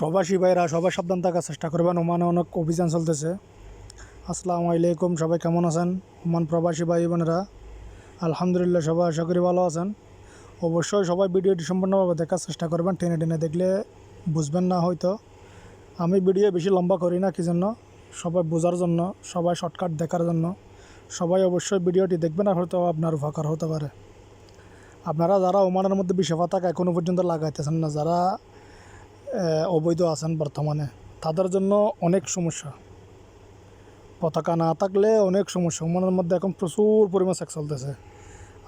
প্রবাসী ভাইরা সবাই সাবধান থাকার চেষ্টা করবেন। ওমানে অনেক অভিযান চলতেছে। আসসালামু আলাইকুম, সবাই কেমন আছেন? ওমান প্রবাসী ভাই বোনেরা, আলহামদুলিল্লাহ সবাই আশা করি ভালো আছেন। অবশ্যই সবাই ভিডিওটি সম্পূর্ণভাবে দেখার চেষ্টা করবেন। টেনে টেনে দেখলে বুঝবেন না হয়তো। আমি ভিডিও বেশি লম্বা করি না, কি জন্য? সবাই বোঝার জন্য, সবাই শর্টকাট দেখার জন্য। সবাই অবশ্যই ভিডিওটি দেখবেন, আর হয়তো আপনার উপকার হতে পারে। আপনারা যারা ওমানের মধ্যে বিশে পতাকা এখনও পর্যন্ত লাগাইতেছেন না, যারা অবৈধ আছেন বর্তমানে, তাদের জন্য অনেক সমস্যা। পতাকা না থাকলে অনেক সমস্যা। ওমানের মধ্যে এখন প্রচুর পরিমাণ সেক্স চলতেছে।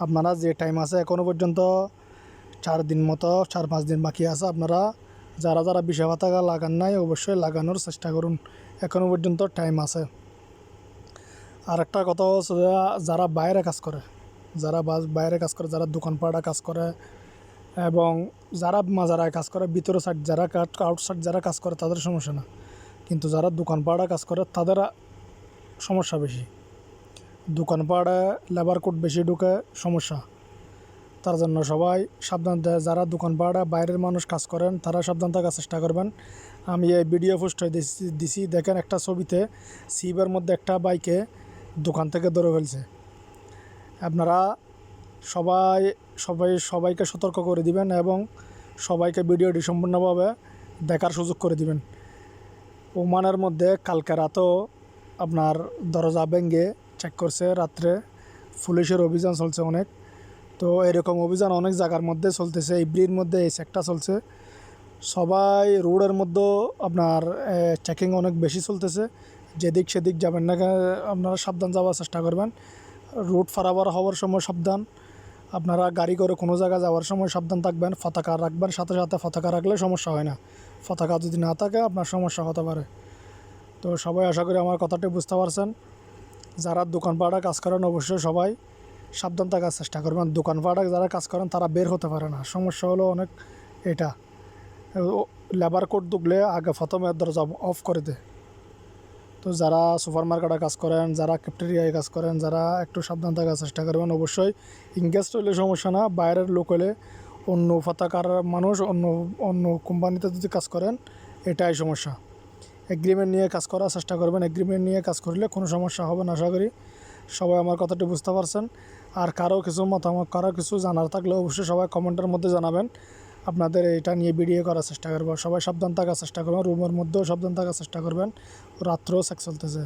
আপনারা যে টাইম আছে এখনও পর্যন্ত 4 দিন মতো, 4-5 দিন বাকি আছে। আপনারা যারা যারা বিশে পতাকা লাগান নাই অবশ্যই লাগানোর চেষ্টা করুন, এখনও পর্যন্ত টাইম আছে। আর একটা কথা হচ্ছে, যারা বাইরে কাজ করে, যারা দোকানপাড়া কাজ করে এবং যারা মাজারায় কাজ করে, ভিতরে সাইড যারা আউটসাইড যারা কাজ করে তাদের সমস্যা না, কিন্তু যারা দোকানপাড়া কাজ করে তাদের সমস্যা বেশি। দোকানপাড়ে লেবার কোড বেশি ঢুকে, সমস্যা। তার জন্য সবাই সাবধান। যারা দোকানপাড়ে বাইরের মানুষ কাজ করেন তারা সাবধান থাকার চেষ্টা করবেন। আমি এই ভিডিও পোস্ট দিছি, দেখেন একটা ছবিতে সিবের মধ্যে একটা বাইকে দোকান থেকে ধরে ফেলছে। আপনারা সবাইকে সতর্ক করে দিবেন এবং সবাইকে ভিডিওটি সম্পূর্ণভাবে দেখার সুযোগ করে দিবেন। ওমানের মধ্যে কালকে রাতেও আপনার দরজা ভেঙে চেক করছে রাত্রে, পুলিশের অভিযান চলছে অনেক। তো এরকম অভিযান অনেক জায়গার মধ্যে চলতেছে, ইব্রির মধ্যে এই চেকটা চলছে। সবাই রোডের মধ্যে আপনার চেকিং অনেক বেশি চলতেছে। যেদিক সেদিক যাবেন না, আপনারা সাবধান যাওয়ার চেষ্টা করবেন। রুট পারাপার হওয়ার সময় সাবধান। আপনারা গাড়ি করে কোনো জায়গায় যাওয়ার সময় সাবধান থাকবেন। পতাকা রাখবেন, সাথে সাথে পতাকা রাখলে সমস্যা হয় না। পতাকা যদি না থাকে আপনার সমস্যা হতে পারে। তো সবাই আশা করি আমার কথাটি বুঝতে পারছেন। যারা দোকানপাড়া কাজ করেন অবশ্যই সবাই সাবধান থাকার চেষ্টা করবেন। দোকানপাড়া যারা কাজ করেন তারা বের হতে পারে না, সমস্যা হলো অনেক। এটা লেবার কোড ঢুকলে আগে প্রথমে দরজা অফ করে দেয়। তো যারা সুপার মার্কেটে কাজ করেন, যারা ক্যাফেটেরিয়ায় কাজ করেন, যারা একটু সাবধান থাকার চেষ্টা করবেন। অবশ্যই ইংগেজ হলে সমস্যা না, বাইরের লোক হলে, অন্য পতাকার মানুষ, অন্য কোম্পানিতে যদি কাজ করেন এটাই সমস্যা। এগ্রিমেন্ট নিয়ে কাজ করার চেষ্টা করবেন। এগ্রিমেন্ট নিয়ে কাজ করলে কোনো সমস্যা হবে না, আশা করি সবাই আমার কথাটি বুঝতে পারছেন। আর কারো কিছু মতামত, কারো কিছু জানার থাকলে অবশ্যই সবাই কমেন্টের মধ্যে জানাবেন। আপনাদের এটা নিয়ে ভিডিও করার চেষ্টা করবো। সবাই সাবধান থাকার চেষ্টা করবেন, রুমের মধ্যেও সাবধান থাকার চেষ্টা করবেন। রাত্রেও সেক্স চলতেছে।